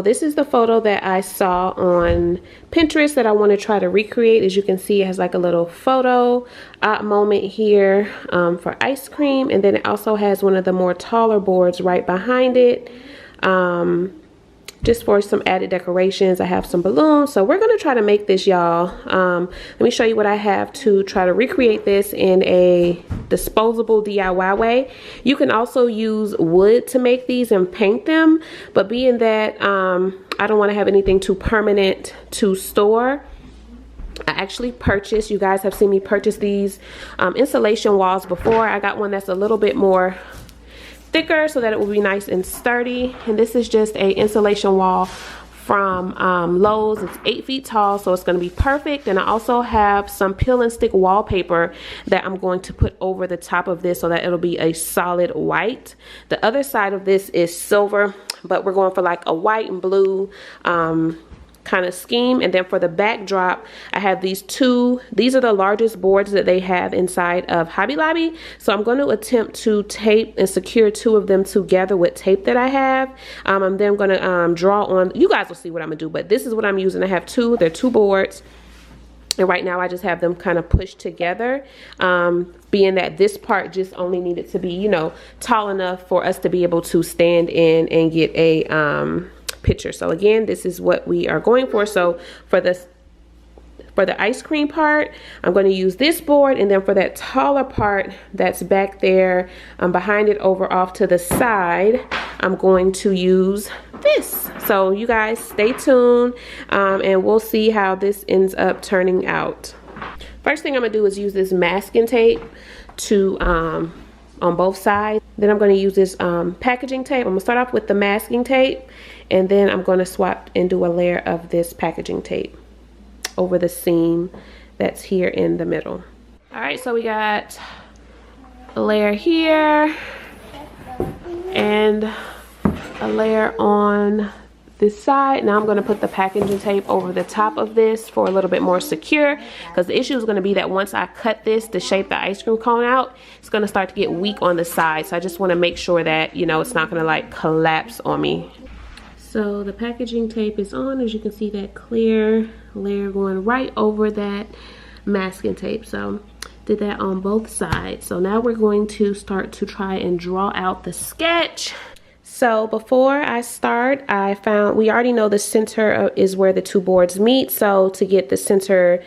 this is the photo that I saw on Pinterest that I want to try to recreate. As you can see, it has like a little photo moment here for ice cream, and then it also has one of the more taller boards right behind it. Just for some added decorations. I have some balloons, so we're gonna try to make this, y'all. Let me show you what I have to try to recreate this in a disposable DIY way. You can also use wood to make these and paint them, but being that I don't want to have anything too permanent to store, I actually purchased, you guys have seen me purchase these insulation walls before. I got one that's a little bit more thicker so that it will be nice and sturdy, and this is just a insulation wall from Lowe's. It's 8 feet tall, so it's going to be perfect. And I also have some peel and stick wallpaper that I'm going to put over the top of this so that it'll be a solid white. The other side of this is silver, but we're going for like a white and blue kind of scheme. And then for the backdrop, I have these two. These are the largest boards that they have inside of Hobby Lobby, so I'm going to attempt to tape and secure 2 of them together with tape that I have. I'm then going to draw on, you guys will see what I'm gonna do, but this is what I'm using. I have two, they're 2 boards, and right now I just have them kind of pushed together, being that this part just only needed to be, you know, tall enough for us to be able to stand in and get a picture. So again, this is what we are going for. So for the ice cream part, I'm going to use this board, and then for that taller part that's back there behind it over off to the side, I'm going to use this. So you guys stay tuned, and we'll see how this ends up turning out. First thing I'm gonna do is use this masking tape to on both sides. Then I'm going to use this packaging tape. I'm going to start off with the masking tape, and then I'm going to swap and do a layer of this packaging tape over the seam that's here in the middle. All right, so we got a layer here and a layer on this side. Now I'm going to put the packaging tape over the top of this for a little bit more secure, because the issue is going to be that once I cut this to shape the ice cream cone out, it's going to start to get weak on the side. So I just want to make sure that, you know, it's not going to like collapse on me. So the packaging tape is on. As you can see, that clear layer going right over that masking tape. So did that on both sides. So now we're going to start to try and draw out the sketch. So before I start, we already know the center is where the 2 boards meet. So to get the center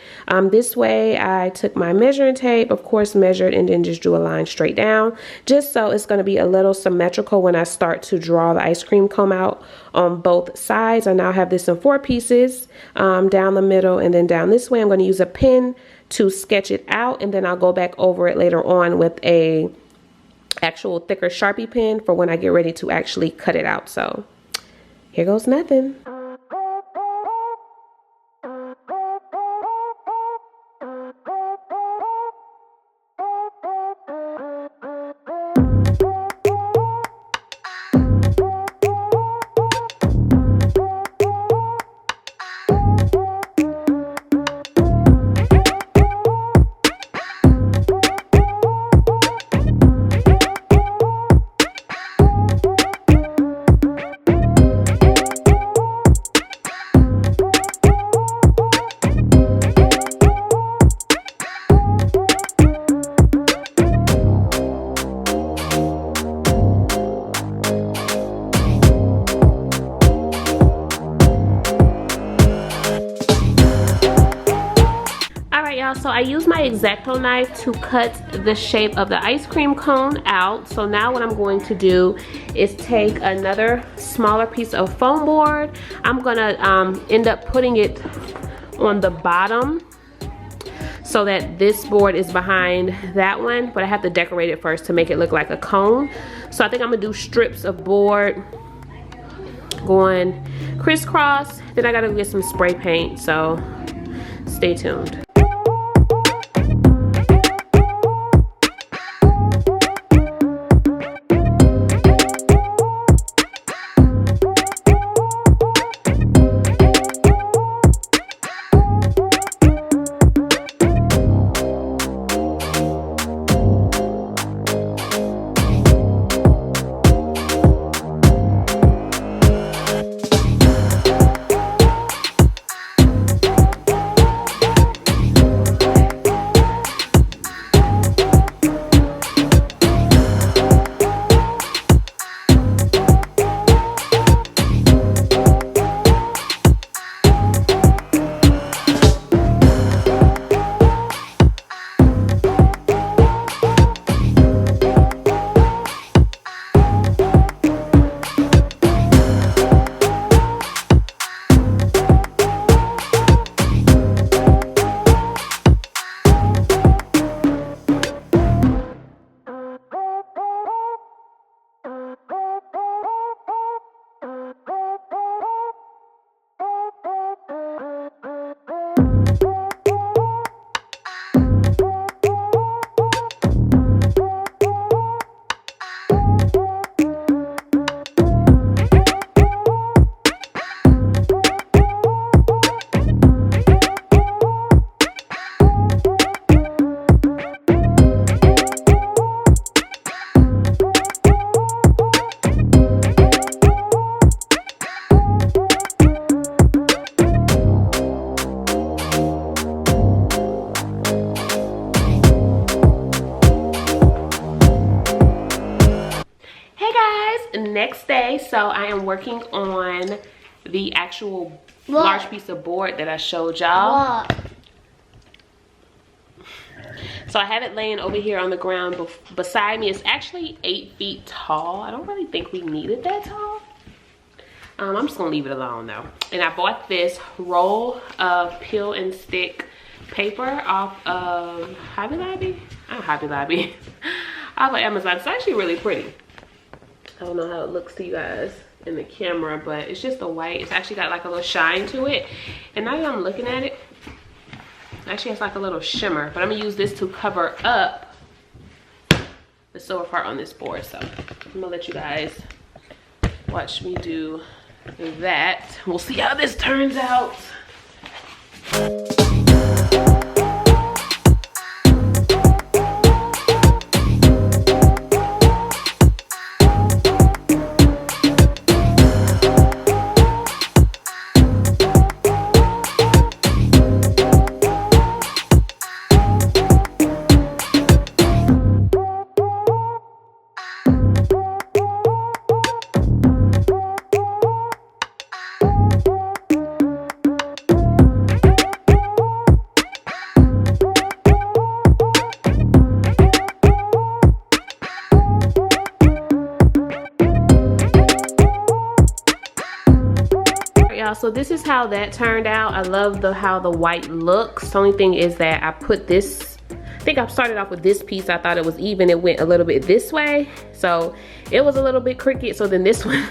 this way, I took my measuring tape, of course, measured, and then just drew a line straight down, just so it's going to be a little symmetrical when I start to draw the ice cream cone out on both sides. I now have this in 4 pieces, down the middle and then down this way. I'm going to use a pen to sketch it out, and then I'll go back over it later on with a actual thicker Sharpie pen for when I get ready to actually cut it out. So here goes nothing. So I use my X-Acto knife to cut the shape of the ice cream cone out. So now what I'm going to do is take another smaller piece of foam board. I'm gonna end up putting it on the bottom so that this board is behind that one, but I have to decorate it first to make it look like a cone. So I think I'm gonna do strips of board going crisscross. Then I gotta get some spray paint, so stay tuned. next day, so I am working on the actual large piece of board that I showed y'all. So I have it laying over here on the ground beside me. It's actually 8 feet tall. I don't really think we need it that tall. I'm just gonna leave it alone though. And I bought this roll of peel and stick paper off of Hobby Lobby. Not Hobby Lobby. Off of Amazon. It's actually really pretty. I don't know how it looks to you guys in the camera, but it's just a white. It's actually got like a little shine to it. And now that I'm looking at it, actually has like a little shimmer, but I'm gonna use this to cover up the silver part on this board. So I'm gonna let you guys watch me do that. We'll see how this turns out. So this is how that turned out. I love how the white looks. The only thing is that I put this, I think I started off with this piece. I thought it was even. It went a little bit this way, so it was a little bit crooked. So then this one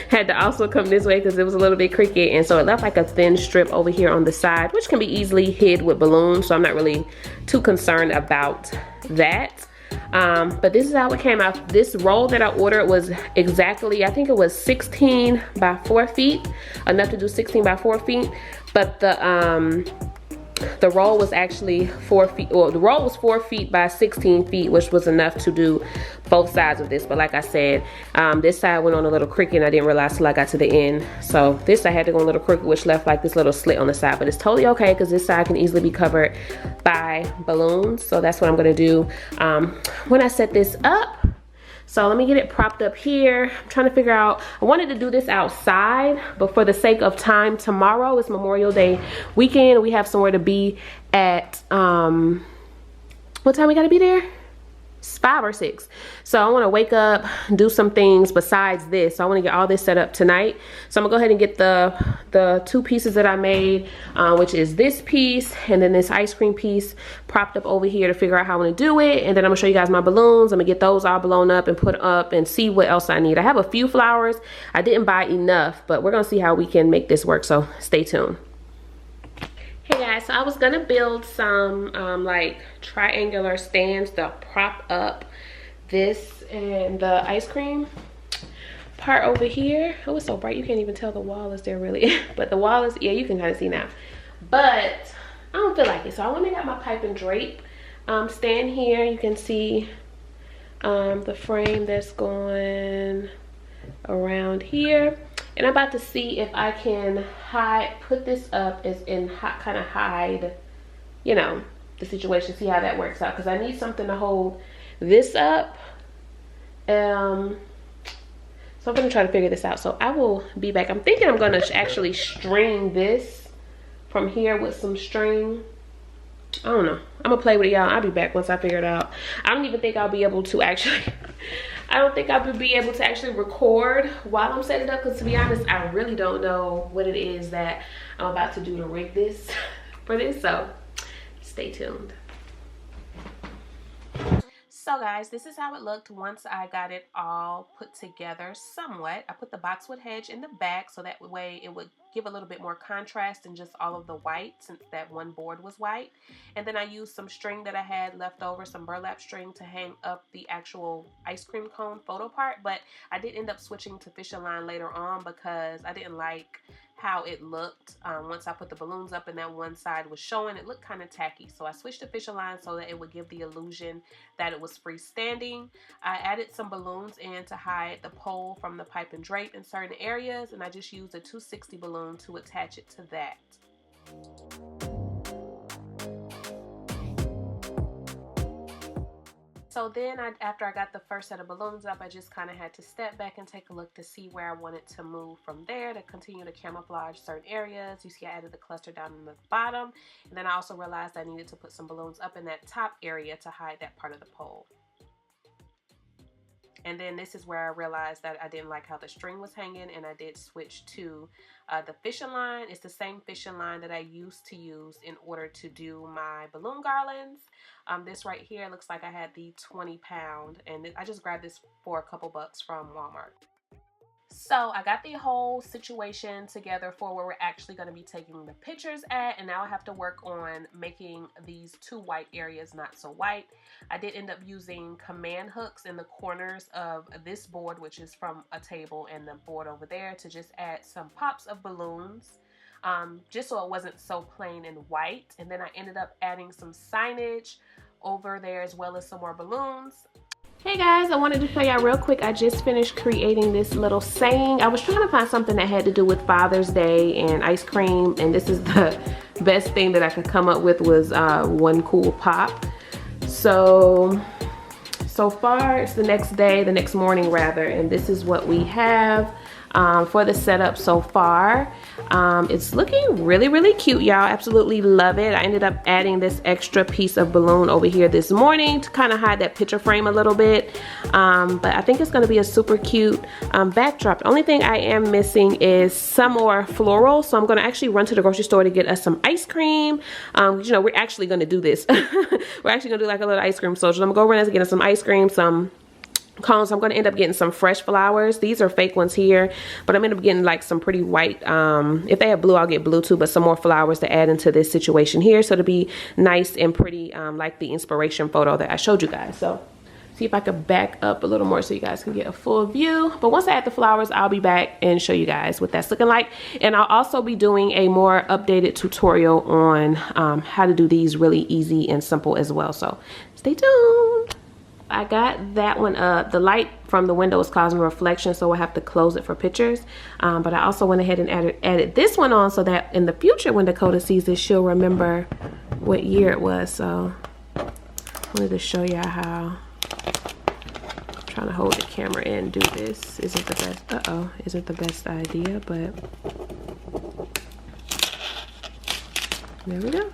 had to also come this way because it was a little bit crooked, and so it left like a thin strip over here on the side, which can be easily hid with balloons, so I'm not really too concerned about that. But this is how it came out. This roll that I ordered was exactly, I think it was 16 by 4 feet, enough to do 16 by 4 feet. But the roll was actually 4 feet, well, the roll was 4 feet by 16 feet, which was enough to do both sides of this. But like I said, this side went on a little crooked and I didn't realize till I got to the end. So this side had to go a little crooked, which left like this little slit on the side, but it's totally okay because this side can easily be covered by balloons. So that's what I'm gonna do when I set this up. So let me get it propped up here. I'm trying to figure out, I wanted to do this outside, but for the sake of time, tomorrow is Memorial Day weekend. We have somewhere to be at, what time we gotta be there? It's 5 or 6. So I wanna wake up, do some things besides this. So I wanna get all this set up tonight. So I'm gonna go ahead and get the 2 pieces that I made, which is this piece and then this ice cream piece propped up over here to figure out how I wanna do it. And then I'm gonna show you guys my balloons. I'm gonna get those all blown up and put up and see what else I need. I have a few flowers. I didn't buy enough, but we're gonna see how we can make this work. So stay tuned. Hey guys, so I was gonna build some like triangular stands to prop up this and the ice cream part over here. Oh, it's so bright you can't even tell the wall is there really. But the wall is, yeah, you can kind of see now. But I don't feel like it, so I went and got my pipe and drape stand here. You can see the frame that's going around here. And I'm about to see if I can put this up as in kind of hide, you know, the situation, see how that works out. Because I need something to hold this up. So I'm going to try to figure this out. So I will be back. I'm thinking I'm going to actually string this from here with some string. I don't know. I'm going to play with it, y'all. I'll be back once I figure it out. I don't even think I'll be able to actually... I don't think I would be able to actually record while I'm setting it up, because to be honest, I really don't know what it is that I'm about to do to rig this for this, so stay tuned. So guys, this is how it looked once I got it all put together somewhat. I put the boxwood hedge in the back so that way it would give a little bit more contrast than just all of the white, since that one board was white. And then I used some string that I had left over, some burlap string, to hang up the actual ice cream cone photo part. But I did end up switching to fishing line later on because I didn't like how it looked once I put the balloons up and that one side was showing. It looked kind of tacky, so I switched to fishing line so that it would give the illusion that it was freestanding. I added some balloons in to hide the pole from the pipe and drape in certain areas, and I just used a 260 balloon to attach it to that. So then after I got the first set of balloons up, I just kind of had to step back and take a look to see where I wanted to move from there to continue to camouflage certain areas. You see I added the cluster down in the bottom, and then I also realized I needed to put some balloons up in that top area to hide that part of the pole. And then this is where I realized that I didn't like how the string was hanging, and I did switch to the fishing line. It's the same fishing line that I used to use in order to do my balloon garlands. This right here looks like I had the 20-pound, and I just grabbed this for a couple bucks from Walmart. So I got the whole situation together for where we're actually going to be taking the pictures at, and now I have to work on making these two white areas not so white. I did end up using command hooks in the corners of this board, which is from a table, and the board over there, to just add some pops of balloons, just so it wasn't so plain and white. And then I ended up adding some signage over there as well as some more balloons. Hey guys, I wanted to show y'all real quick. I just finished creating this little saying. I was trying to find something that had to do with Father's Day and ice cream, and this is the best thing that I could come up with, was one cool pop. So far it's the next morning rather, and this is what we have for the setup so far. It's looking really cute, y'all. Absolutely love it. I ended up adding this extra piece of balloon over here this morning to kind of hide that picture frame a little bit, but I think it's going to be a super cute backdrop. The only thing I am missing is some more floral, so I'm going to actually run to the grocery store to get us some ice cream. You know, we're actually going to do this. We're actually going to do like a little ice cream social. I'm going to go run and get us some ice cream, some cones. I'm going to end up getting some fresh flowers. These are fake ones here, but I'm going to be getting like some pretty white. If they have blue, I'll get blue too, but some more flowers to add into this situation here, so to be nice and pretty, like the inspiration photo that I showed you guys. So see if I can back up a little more so you guys can get a full view. But once I add the flowers, I'll be back and show you guys what that's looking like. And I'll also be doing a more updated tutorial on how to do these really easy and simple as well. So stay tuned. I got that one up. The light from the window is causing reflection, so I have to close it for pictures. But I also went ahead and added this one on so that in the future when Dakota sees this, she'll remember what year it was. So I wanted to show y'all how I'm trying to hold the camera and do this. Isn't the best, isn't the best idea, but there we go.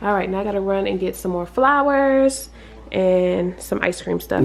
All right, now I gotta run and get some more flowers and some ice cream stuff.